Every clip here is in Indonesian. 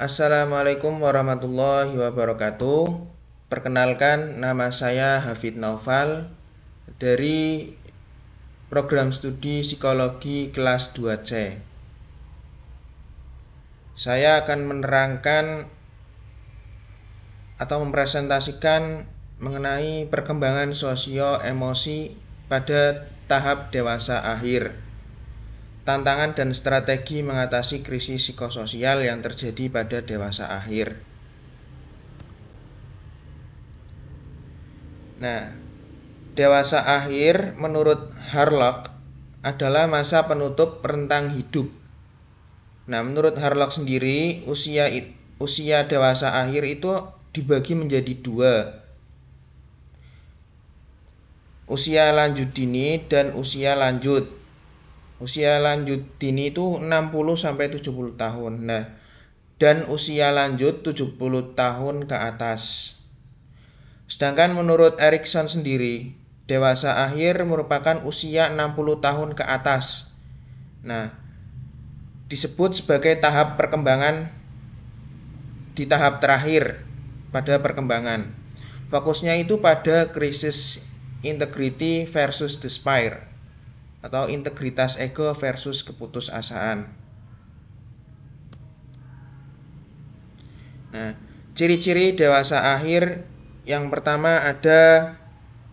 Assalamualaikum warahmatullahi wabarakatuh. Perkenalkan, nama saya Hafid Naufal dari program studi psikologi kelas 2C. Saya akan menerangkan atau mempresentasikan mengenai perkembangan sosio-emosi pada tahap dewasa akhir, tantangan dan strategi mengatasi krisis psikososial yang terjadi pada dewasa akhir. Nah, dewasa akhir menurut Harlock adalah masa penutup rentang hidup. Nah, menurut Harlock sendiri, usia dewasa akhir itu dibagi menjadi dua. Usia lanjut dini dan usia lanjut. Usia lanjut dini itu 60 sampai 70 tahun. Nah, dan usia lanjut 70 tahun ke atas. Sedangkan menurut Erikson sendiri, dewasa akhir merupakan usia 60 tahun ke atas. Nah, disebut sebagai tahap perkembangan di tahap terakhir pada perkembangan. Fokusnya itu pada krisis integrity versus despair atau integritas ego versus keputusasaan. Nah, ciri-ciri dewasa akhir yang pertama ada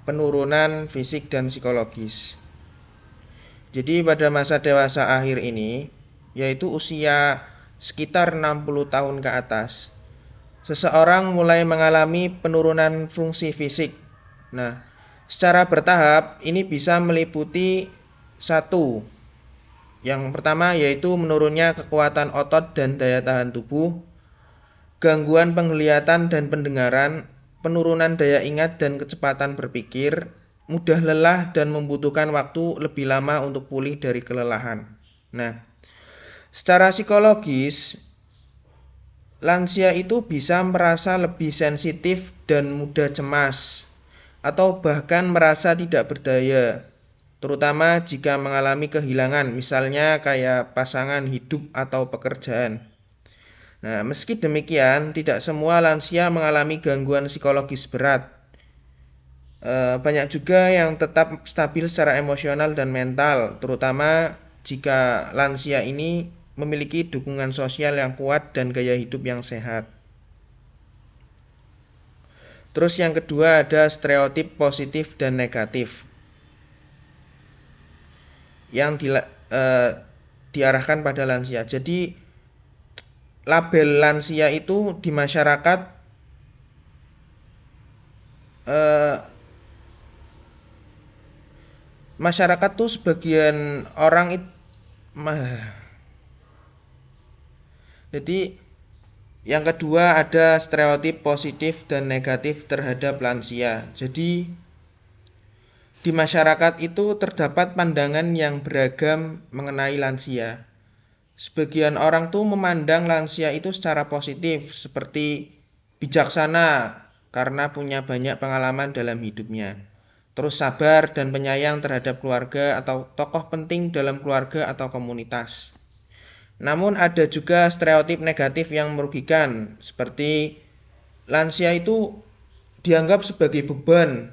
penurunan fisik dan psikologis. Jadi pada masa dewasa akhir ini, yaitu usia sekitar 60 tahun ke atas, seseorang mulai mengalami penurunan fungsi fisik. Nah, secara bertahap ini bisa meliputi satu. Yang pertama yaitu menurunnya kekuatan otot dan daya tahan tubuh, gangguan penglihatan dan pendengaran, penurunan daya ingat dan kecepatan berpikir, mudah lelah dan membutuhkan waktu lebih lama untuk pulih dari kelelahan. Nah, secara psikologis, lansia itu bisa merasa lebih sensitif dan mudah cemas, atau bahkan merasa tidak berdaya, terutama jika mengalami kehilangan, misalnya kayak pasangan hidup atau pekerjaan. Nah, meski demikian, tidak semua lansia mengalami gangguan psikologis berat. Banyak juga yang tetap stabil secara emosional dan mental, terutama jika lansia ini memiliki dukungan sosial yang kuat dan gaya hidup yang sehat. Terus yang kedua ada stereotip positif dan negatif yang diarahkan pada lansia. Jadi label lansia itu di masyarakat masyarakat tuh sebagian orang jadi yang kedua ada stereotip positif dan negatif terhadap lansia. Jadi di masyarakat itu terdapat pandangan yang beragam mengenai lansia. Sebagian orang tuh memandang lansia itu secara positif, seperti bijaksana karena punya banyak pengalaman dalam hidupnya. Terus sabar dan penyayang terhadap keluarga atau tokoh penting dalam keluarga atau komunitas. Namun ada juga stereotip negatif yang merugikan, seperti lansia itu dianggap sebagai beban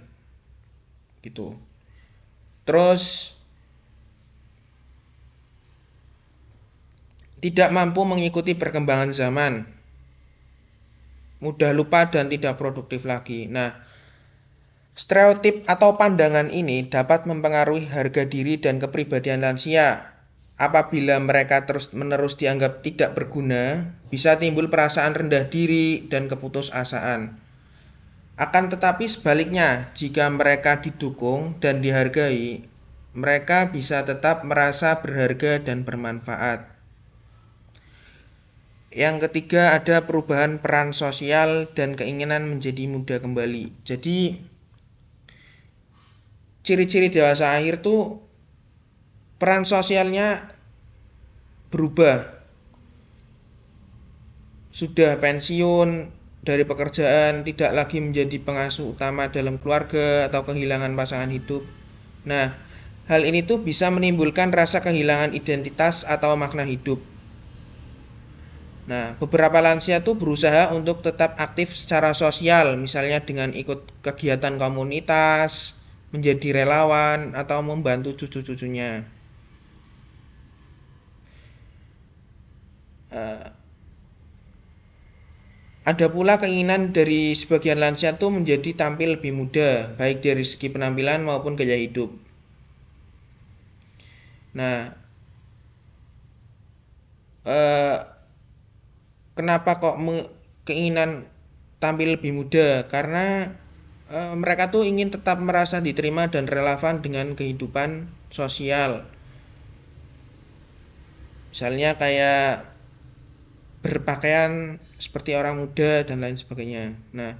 gitu. Terus tidak mampu mengikuti perkembangan zaman, mudah lupa dan tidak produktif lagi. Nah, stereotip atau pandangan ini dapat mempengaruhi harga diri dan kepribadian lansia. Apabila mereka terus-menerus dianggap tidak berguna, bisa timbul perasaan rendah diri dan keputusasaan. Akan tetapi sebaliknya, jika mereka didukung dan dihargai, mereka bisa tetap merasa berharga dan bermanfaat. Yang ketiga ada perubahan peran sosial dan keinginan menjadi muda kembali. Jadi ciri-ciri dewasa akhir tuh peran sosialnya berubah. Sudah pensiun dari pekerjaan, tidak lagi menjadi pengasuh utama dalam keluarga atau kehilangan pasangan hidup. Nah, hal ini tuh bisa menimbulkan rasa kehilangan identitas atau makna hidup. Nah, beberapa lansia tuh berusaha untuk tetap aktif secara sosial, misalnya dengan ikut kegiatan komunitas, menjadi relawan, atau membantu cucu-cucunya. Ada pula keinginan dari sebagian lansia tuh menjadi tampil lebih muda, baik dari segi penampilan maupun gaya hidup. Nah, eh, kenapa kok keinginan tampil lebih muda? Karena mereka tuh ingin tetap merasa diterima dan relevan dengan kehidupan sosial. Misalnya kayak berpakaian seperti orang muda dan lain sebagainya. Nah,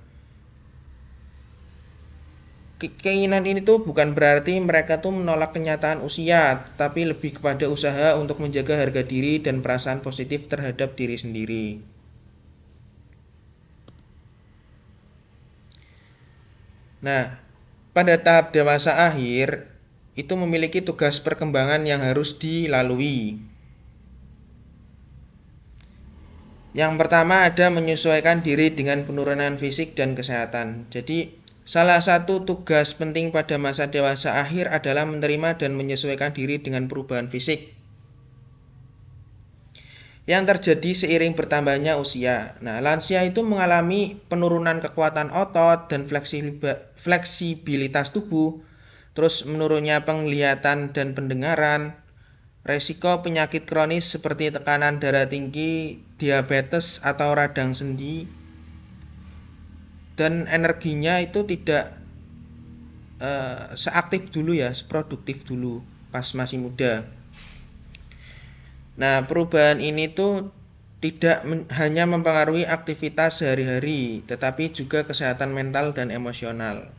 keinginan ini tuh bukan berarti mereka tuh menolak kenyataan usia, tapi lebih kepada usaha untuk menjaga harga diri dan perasaan positif terhadap diri sendiri. Nah, pada tahap dewasa akhir itu memiliki tugas perkembangan yang harus dilalui. Yang pertama ada menyesuaikan diri dengan penurunan fisik dan kesehatan. Jadi salah satu tugas penting pada masa dewasa akhir adalah menerima dan menyesuaikan diri dengan perubahan fisik yang terjadi seiring bertambahnya usia. Nah, lansia itu mengalami penurunan kekuatan otot dan fleksibilitas tubuh, terus menurunnya penglihatan dan pendengaran, resiko penyakit kronis seperti tekanan darah tinggi, diabetes atau radang sendi, dan energinya itu tidak seaktif dulu ya, seproduktif dulu pas masih muda. Nah, perubahan ini tuh tidak hanya mempengaruhi aktivitas sehari-hari, tetapi juga kesehatan mental dan emosional.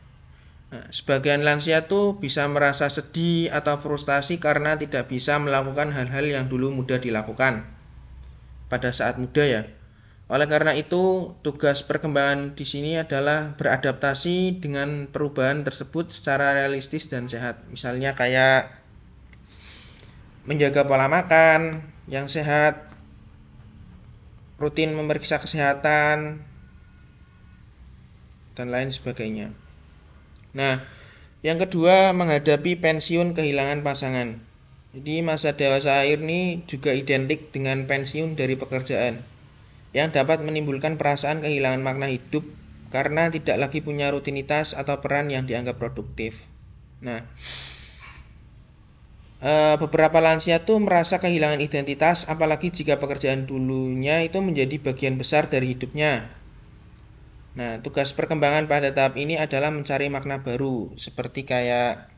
Nah, sebagian lansia tuh bisa merasa sedih atau frustasi karena tidak bisa melakukan hal-hal yang dulu mudah dilakukan pada saat muda ya. Oleh karena itu, tugas perkembangan di sini adalah beradaptasi dengan perubahan tersebut secara realistis dan sehat. Misalnya kayak menjaga pola makan yang sehat, rutin memeriksa kesehatan, dan lain sebagainya. Nah, yang kedua menghadapi pensiun kehilangan pasangan. Jadi masa dewasa akhir ini juga identik dengan pensiun dari pekerjaan yang dapat menimbulkan perasaan kehilangan makna hidup karena tidak lagi punya rutinitas atau peran yang dianggap produktif. Nah, beberapa lansia tuh merasa kehilangan identitas apalagi jika pekerjaan dulunya itu menjadi bagian besar dari hidupnya. Nah, tugas perkembangan pada tahap ini adalah mencari makna baru seperti kayak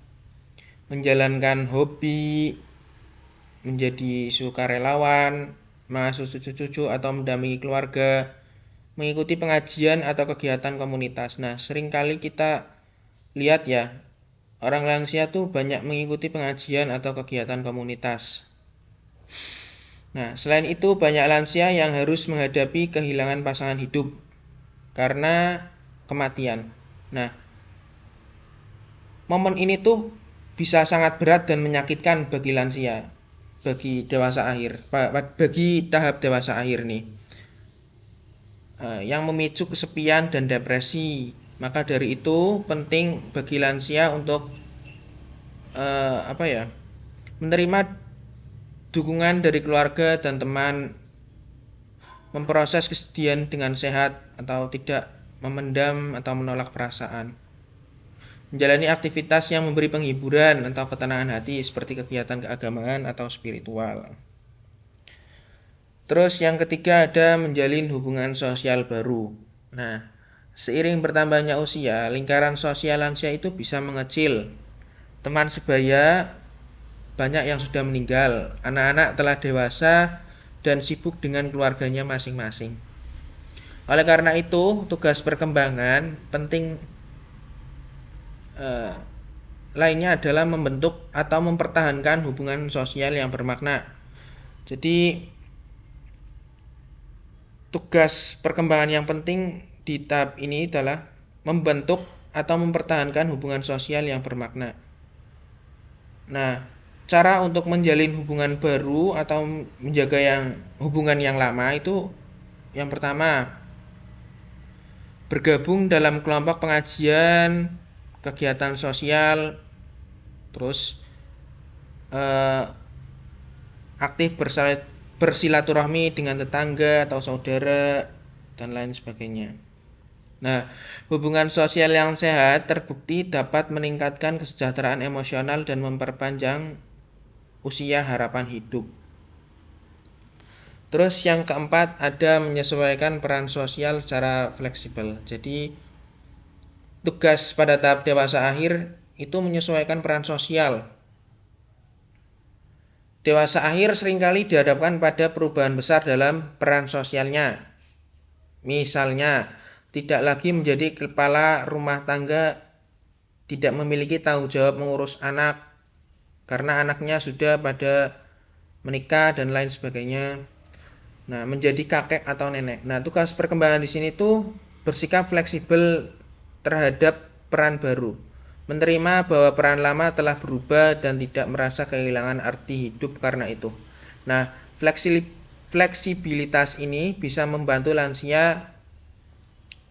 menjalankan hobi, menjadi sukarelawan, mengasuh cucu-cucu atau mendampingi keluarga, mengikuti pengajian atau kegiatan komunitas. Nah, seringkali kita lihat ya, orang lansia tuh banyak mengikuti pengajian atau kegiatan komunitas. Nah, selain itu banyak lansia yang harus menghadapi kehilangan pasangan hidup karena kematian. Nah, momen ini tuh bisa sangat berat dan menyakitkan bagi lansia, bagi dewasa akhir, bagi tahap dewasa akhir nih, yang memicu kesepian dan depresi. Maka dari itu penting bagi lansia untuk menerima dukungan dari keluarga dan teman, memproses kesedihan dengan sehat atau tidak memendam atau menolak perasaan, menjalani aktivitas yang memberi penghiburan atau ketenangan hati seperti kegiatan keagamaan atau spiritual. Terus yang ketiga ada menjalin hubungan sosial baru. Nah, seiring bertambahnya usia, lingkaran sosial lansia itu bisa mengecil. Teman sebaya banyak yang sudah meninggal, anak-anak telah dewasa dan sibuk dengan keluarganya masing-masing. Oleh karena itu, tugas perkembangan penting lainnya adalah membentuk atau mempertahankan hubungan sosial yang bermakna. Jadi, tugas perkembangan yang penting di tahap ini adalah membentuk atau mempertahankan hubungan sosial yang bermakna. Nah, cara untuk menjalin hubungan baru atau menjaga hubungan yang lama itu Yang pertama, bergabung dalam kelompok pengajian, kegiatan sosial, terus aktif bersilaturahmi dengan tetangga atau saudara, dan lain sebagainya. Nah, hubungan sosial yang sehat terbukti dapat meningkatkan kesejahteraan emosional dan memperpanjang usia harapan hidup. Terus yang keempat, ada menyesuaikan peran sosial secara fleksibel. Jadi tugas pada tahap dewasa akhir itu menyesuaikan peran sosial. Dewasa akhir seringkali dihadapkan pada perubahan besar dalam peran sosialnya. Misalnya, tidak lagi menjadi kepala rumah tangga, tidak memiliki tanggung jawab mengurus anak karena anaknya sudah pada menikah dan lain sebagainya. Nah, menjadi kakek atau nenek. Nah, tugas perkembangan di sini tuh bersikap fleksibel terhadap peran baru. Menerima bahwa peran lama telah berubah dan tidak merasa kehilangan arti hidup karena itu. Nah, fleksibilitas ini bisa membantu lansia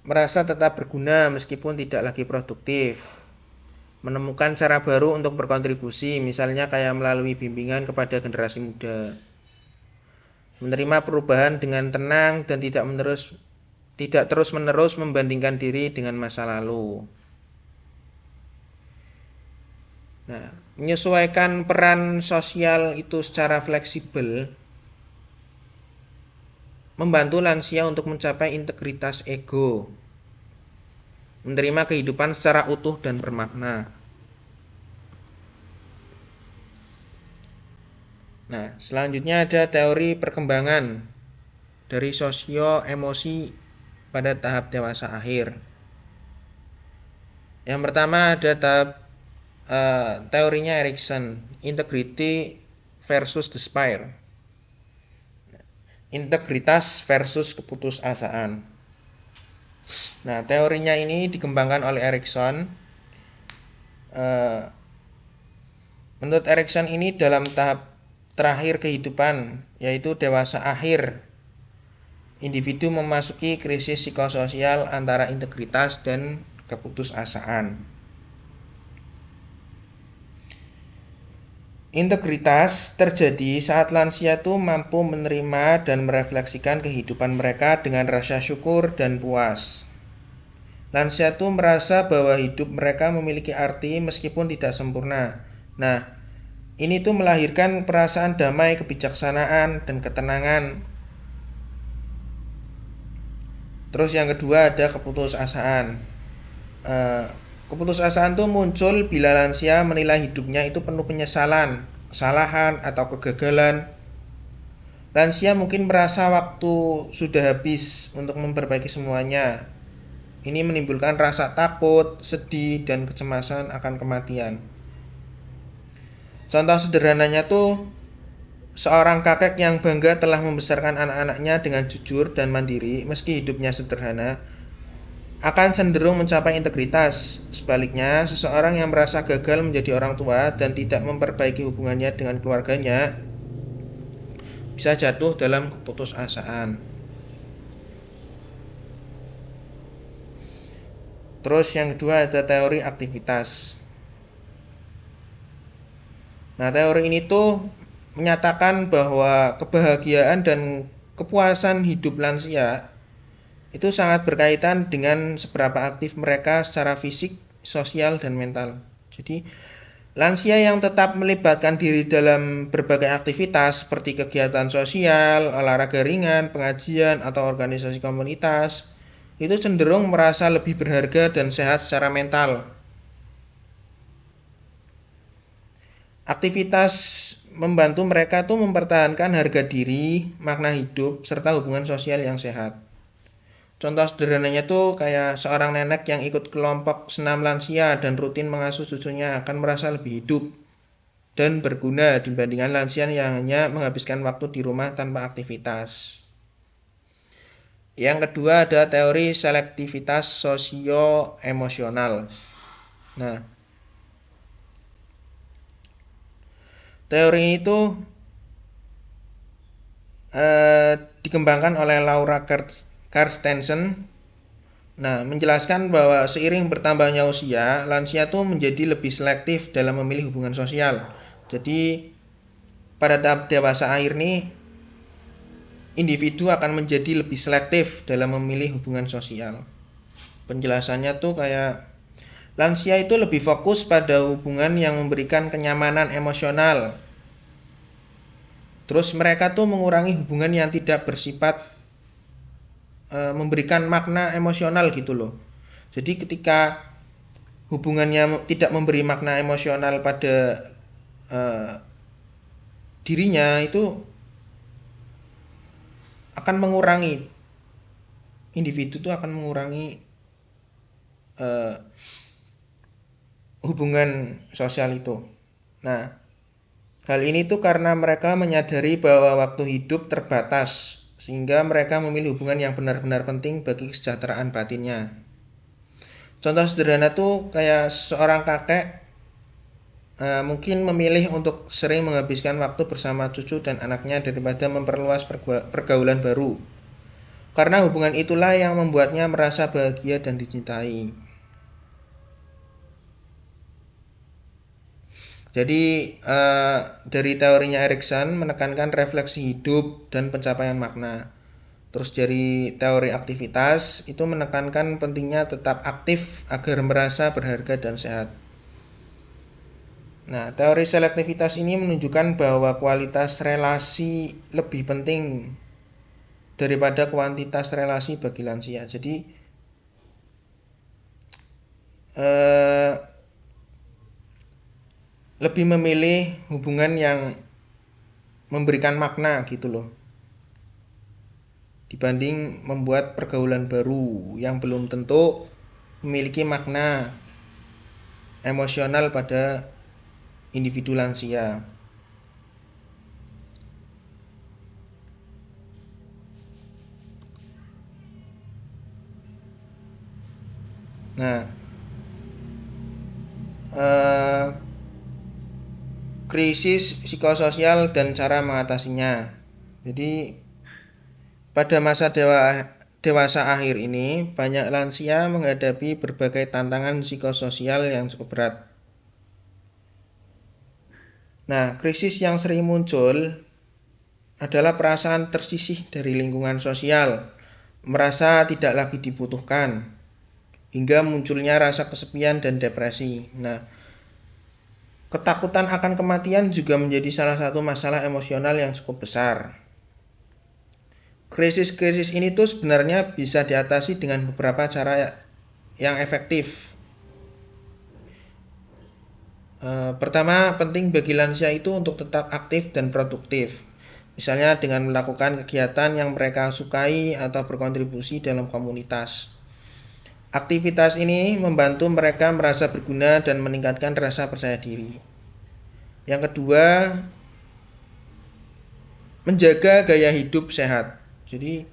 merasa tetap berguna meskipun tidak lagi produktif. Menemukan cara baru untuk berkontribusi, misalnya kayak melalui bimbingan kepada generasi muda. Menerima perubahan dengan tenang dan tidak terus-menerus membandingkan diri dengan masa lalu. Nah, menyesuaikan peran sosial itu secara fleksibel membantu lansia untuk mencapai integritas ego, menerima kehidupan secara utuh dan bermakna. Nah, selanjutnya ada teori perkembangan dari sosio-emosi pada tahap dewasa akhir. Yang pertama ada tahap teorinya Erikson, integrity versus despair. Integritas versus keputusasaan. Nah, teorinya ini dikembangkan oleh Erikson. Menurut Erikson ini dalam tahap terakhir kehidupan, yaitu dewasa akhir, individu memasuki krisis psikososial antara integritas dan keputusasaan. Integritas terjadi saat lansia itu mampu menerima dan merefleksikan kehidupan mereka dengan rasa syukur dan puas. Lansia itu merasa bahwa hidup mereka memiliki arti meskipun tidak sempurna. Nah, ini tuh melahirkan perasaan damai, kebijaksanaan, dan ketenangan. Terus yang kedua ada keputusasaan. Keputusasaan itu muncul bila lansia menilai hidupnya itu penuh penyesalan, kesalahan, atau kegagalan. Lansia mungkin merasa waktu sudah habis untuk memperbaiki semuanya. Ini menimbulkan rasa takut, sedih, dan kecemasan akan kematian. Contoh sederhananya tuh seorang kakek yang bangga telah membesarkan anak-anaknya dengan jujur dan mandiri meski hidupnya sederhana akan cenderung mencapai integritas. Sebaliknya, seseorang yang merasa gagal menjadi orang tua dan tidak memperbaiki hubungannya dengan keluarganya bisa jatuh dalam keputusasaan. Terus yang kedua ada teori aktivitas. Nah, teori ini tuh menyatakan bahwa kebahagiaan dan kepuasan hidup lansia itu sangat berkaitan dengan seberapa aktif mereka secara fisik, sosial, dan mental. Jadi, lansia yang tetap melibatkan diri dalam berbagai aktivitas seperti kegiatan sosial, olahraga ringan, pengajian, atau organisasi komunitas, itu cenderung merasa lebih berharga dan sehat secara mental. Aktivitas membantu mereka tuh mempertahankan harga diri, makna hidup, serta hubungan sosial yang sehat. Contoh sederhananya tuh kayak seorang nenek yang ikut kelompok senam lansia dan rutin mengasuh cucunya akan merasa lebih hidup dan berguna dibandingkan lansia yang hanya menghabiskan waktu di rumah tanpa aktivitas. Yang kedua ada teori selektivitas sosio-emosional. Nah, teori ini tuh dikembangkan oleh Laura Carstensen. Nah, menjelaskan bahwa seiring bertambahnya usia, lansia tuh menjadi lebih selektif dalam memilih hubungan sosial. Jadi pada tahap dewasa akhir nih, individu akan menjadi lebih selektif dalam memilih hubungan sosial. Penjelasannya tuh kayak lansia itu lebih fokus pada hubungan yang memberikan kenyamanan emosional. Terus mereka tuh mengurangi hubungan yang tidak bersifat memberikan makna emosional gitu loh. Jadi ketika hubungannya tidak memberi makna emosional pada dirinya, itu akan mengurangi, individu itu akan mengurangi hubungan sosial itu. Nah, hal ini tuh karena mereka menyadari bahwa waktu hidup terbatas, sehingga mereka memilih hubungan yang benar-benar penting bagi kesejahteraan batinnya. Contoh sederhana tuh kayak seorang kakek mungkin memilih untuk sering menghabiskan waktu bersama cucu dan anaknya daripada memperluas pergaulan baru. Karena hubungan itulah yang membuatnya merasa bahagia dan dicintai. Jadi dari teorinya Erikson menekankan refleksi hidup dan pencapaian makna. Terus dari teori aktivitas itu menekankan pentingnya tetap aktif agar merasa berharga dan sehat. Nah, teori selektivitas ini menunjukkan bahwa kualitas relasi lebih penting daripada kuantitas relasi bagi lansia. Jadi lebih memilih hubungan yang memberikan makna gitu loh, dibanding membuat pergaulan baru yang belum tentu memiliki makna emosional pada individu lansia. Nah, krisis psikososial dan cara mengatasinya. Jadi pada masa dewasa akhir ini, banyak lansia menghadapi berbagai tantangan psikososial yang cukup berat. Nah, krisis yang sering muncul adalah perasaan tersisih dari lingkungan sosial, merasa tidak lagi dibutuhkan, hingga munculnya rasa kesepian dan depresi. Nah, ketakutan akan kematian juga menjadi salah satu masalah emosional yang cukup besar. Krisis-krisis ini tuh sebenarnya bisa diatasi dengan beberapa cara yang efektif. Pertama, penting bagi lansia itu untuk tetap aktif dan produktif. Misalnya dengan melakukan kegiatan yang mereka sukai atau berkontribusi dalam komunitas. Aktivitas ini membantu mereka merasa berguna dan meningkatkan rasa percaya diri. Yang kedua, menjaga gaya hidup sehat. Jadi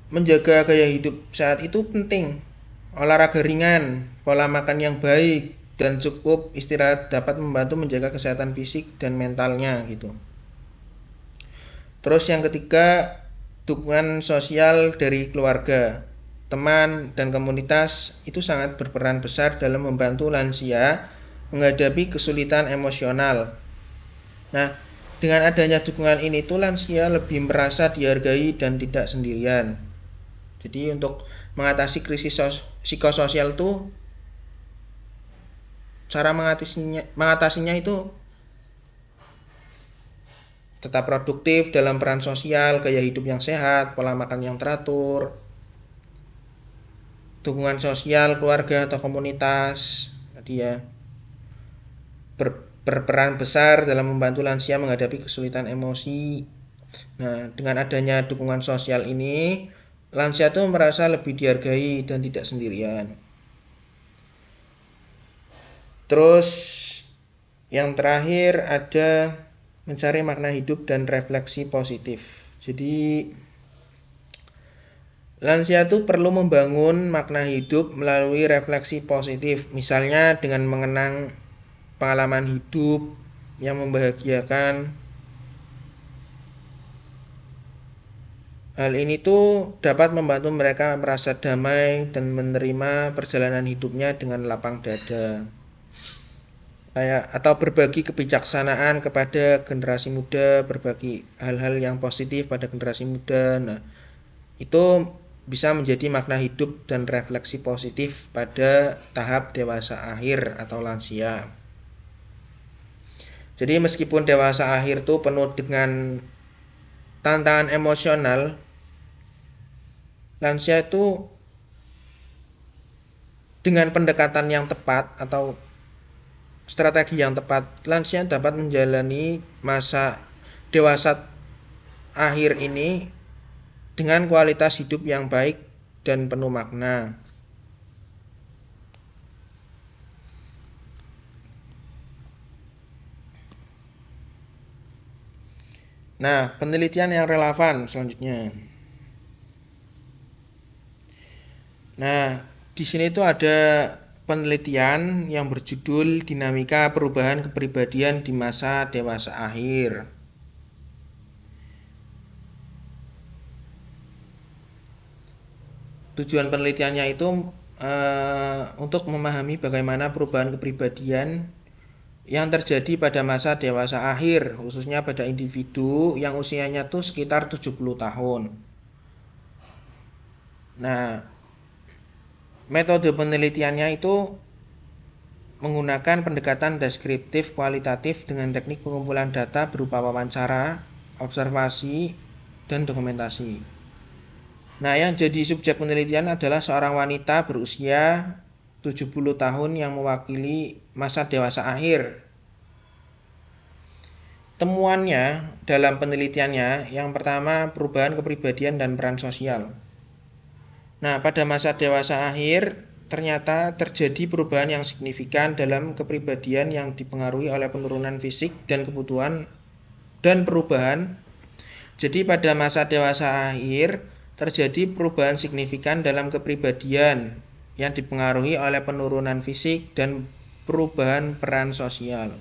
menjaga gaya hidup sehat itu penting. Olahraga ringan, pola makan yang baik, dan cukup istirahat dapat membantu menjaga kesehatan fisik dan mentalnya gitu. Terus yang ketiga, dukungan sosial dari keluarga, teman, dan komunitas itu sangat berperan besar dalam membantu lansia menghadapi kesulitan emosional. Nah, dengan adanya dukungan ini tuh lansia lebih merasa dihargai dan tidak sendirian. Jadi untuk mengatasi krisis psikososial tuh, cara mengatasinya itu tetap produktif dalam peran sosial, gaya hidup yang sehat, pola makan yang teratur, dukungan sosial keluarga atau komunitas tadi ya, berperan besar dalam membantu lansia menghadapi kesulitan emosi. Nah, dengan adanya dukungan sosial ini, lansia tuh merasa lebih dihargai dan tidak sendirian. Terus yang terakhir ada mencari makna hidup dan refleksi positif. Jadi lansia itu perlu membangun makna hidup melalui refleksi positif. Misalnya dengan mengenang pengalaman hidup yang membahagiakan, Hal ini tuh dapat membantu mereka merasa damai dan menerima perjalanan hidupnya dengan lapang dada. Atau berbagi kebijaksanaan kepada generasi muda, berbagi hal-hal yang positif pada generasi muda. Nah, itu bisa menjadi makna hidup dan refleksi positif pada tahap dewasa akhir atau lansia. Jadi meskipun dewasa akhir itu penuh dengan tantangan emosional, lansia itu dengan pendekatan yang tepat atau strategi yang tepat, lansia dapat menjalani masa dewasa akhir ini dengan kualitas hidup yang baik dan penuh makna. Nah, penelitian yang relevan selanjutnya. Nah, di sini tuh ada penelitian yang berjudul Dinamika Perubahan Kepribadian di Masa Dewasa Akhir. Tujuan penelitiannya itu untuk memahami bagaimana perubahan kepribadian yang terjadi pada masa dewasa akhir, khususnya pada individu yang usianya tuh sekitar 70 tahun. Nah, metode penelitiannya itu menggunakan pendekatan deskriptif kualitatif dengan teknik pengumpulan data berupa wawancara, observasi, dan dokumentasi. Nah, yang jadi subjek penelitian adalah seorang wanita berusia 70 tahun yang mewakili masa dewasa akhir. Temuannya dalam penelitiannya yang pertama perubahan kepribadian dan peran sosial. Nah, pada masa dewasa akhir ternyata terjadi perubahan yang signifikan dalam kepribadian yang dipengaruhi oleh penurunan fisik dan kebutuhan dan perubahan. Jadi pada masa dewasa akhir terjadi perubahan signifikan dalam kepribadian yang dipengaruhi oleh penurunan fisik dan perubahan peran sosial.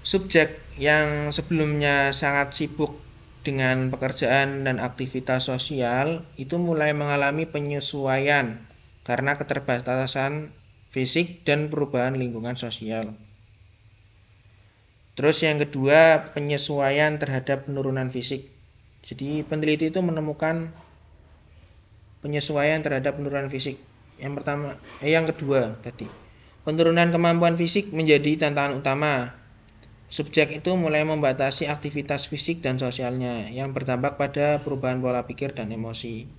Subjek yang sebelumnya sangat sibuk dengan pekerjaan dan aktivitas sosial itu mulai mengalami penyesuaian karena keterbatasan fisik dan perubahan lingkungan sosial. Terus yang kedua, penyesuaian terhadap penurunan fisik. Jadi peneliti itu menemukan penyesuaian terhadap penurunan fisik. Yang kedua tadi, penurunan kemampuan fisik menjadi tantangan utama. Subjek itu mulai membatasi aktivitas fisik dan sosialnya yang berdampak pada perubahan pola pikir dan emosi.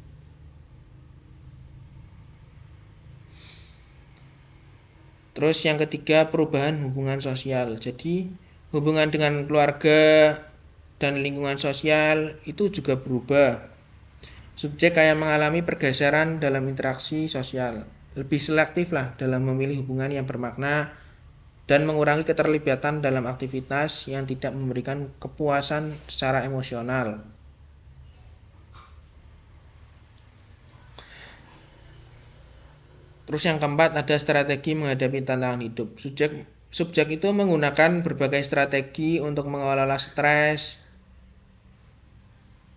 Terus yang ketiga, perubahan hubungan sosial. Jadi hubungan dengan keluarga dan lingkungan sosial itu juga berubah. Subjek kayak mengalami pergeseran dalam interaksi sosial, lebih selektif lah dalam memilih hubungan yang bermakna dan mengurangi keterlibatan dalam aktivitas yang tidak memberikan kepuasan secara emosional. Terus yang keempat ada strategi menghadapi tantangan hidup. Subjek itu menggunakan berbagai strategi untuk mengelola stres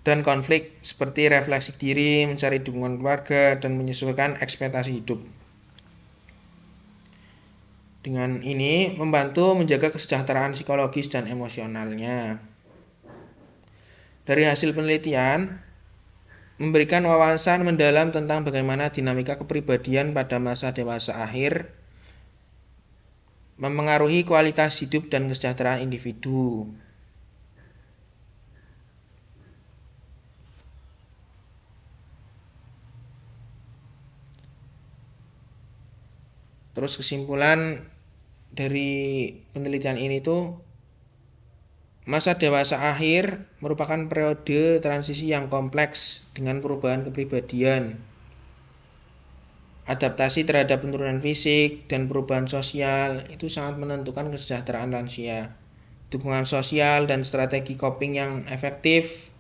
dan konflik seperti refleksi diri, mencari dukungan keluarga, dan menyesuaikan ekspektasi hidup. Dengan ini membantu menjaga kesejahteraan psikologis dan emosionalnya. Dari hasil penelitian memberikan wawasan mendalam tentang bagaimana dinamika kepribadian pada masa dewasa akhir memengaruhi kualitas hidup dan kesejahteraan individu. Terus kesimpulan dari penelitian ini tuh masa dewasa akhir merupakan periode transisi yang kompleks dengan perubahan kepribadian, adaptasi terhadap penurunan fisik, dan perubahan sosial itu sangat menentukan kesejahteraan lansia. Dukungan sosial dan strategi coping yang efektif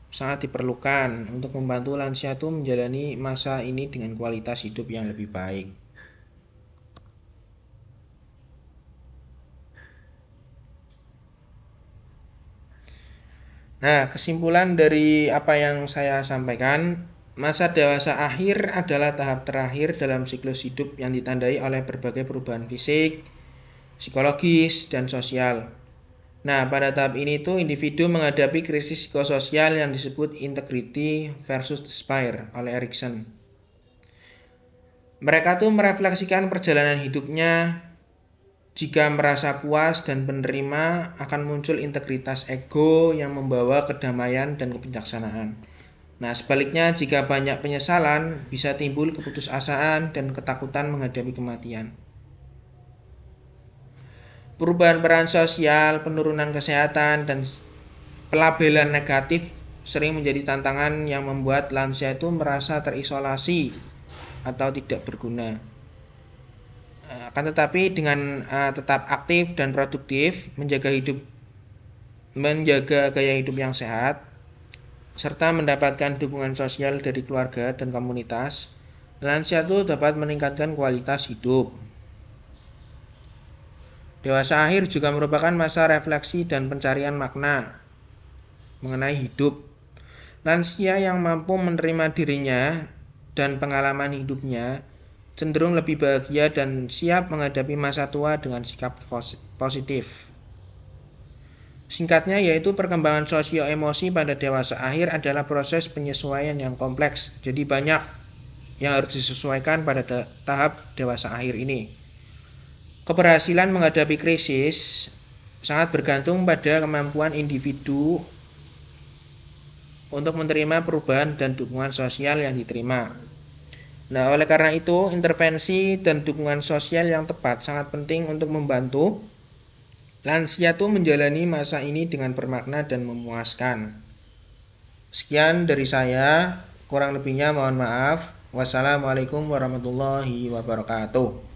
sangat diperlukan untuk membantu lansia itu menjalani masa ini dengan kualitas hidup yang lebih baik. Nah, kesimpulan dari apa yang saya sampaikan, masa dewasa akhir adalah tahap terakhir dalam siklus hidup yang ditandai oleh berbagai perubahan fisik, psikologis, dan sosial. Nah, pada tahap ini tuh individu menghadapi krisis psikososial yang disebut integrity versus despair oleh Erikson. Mereka tuh merefleksikan perjalanan hidupnya. Jika merasa puas dan penerima, akan muncul integritas ego yang membawa kedamaian dan kebijaksanaan. Nah, sebaliknya jika banyak penyesalan, bisa timbul keputusasaan dan ketakutan menghadapi kematian. Perubahan peran sosial, penurunan kesehatan, dan pelabelan negatif sering menjadi tantangan yang membuat lansia itu merasa terisolasi atau tidak berguna. Akan tetapi dengan tetap aktif dan produktif, menjaga gaya hidup yang sehat, serta mendapatkan dukungan sosial dari keluarga dan komunitas, lansia itu dapat meningkatkan kualitas hidup. Dewasa akhir juga merupakan masa refleksi dan pencarian makna mengenai hidup. Lansia yang mampu menerima dirinya dan pengalaman hidupnya cenderung lebih bahagia dan siap menghadapi masa tua dengan sikap positif. Singkatnya yaitu perkembangan sosio-emosi pada dewasa akhir adalah proses penyesuaian yang kompleks. Jadi banyak yang harus disesuaikan pada tahap dewasa akhir ini. Keberhasilan menghadapi krisis sangat bergantung pada kemampuan individu untuk menerima perubahan dan dukungan sosial yang diterima. Nah, oleh karena itu, intervensi dan dukungan sosial yang tepat sangat penting untuk membantu lansia itu menjalani masa ini dengan bermakna dan memuaskan. Sekian dari saya, kurang lebihnya mohon maaf. Wassalamualaikum warahmatullahi wabarakatuh.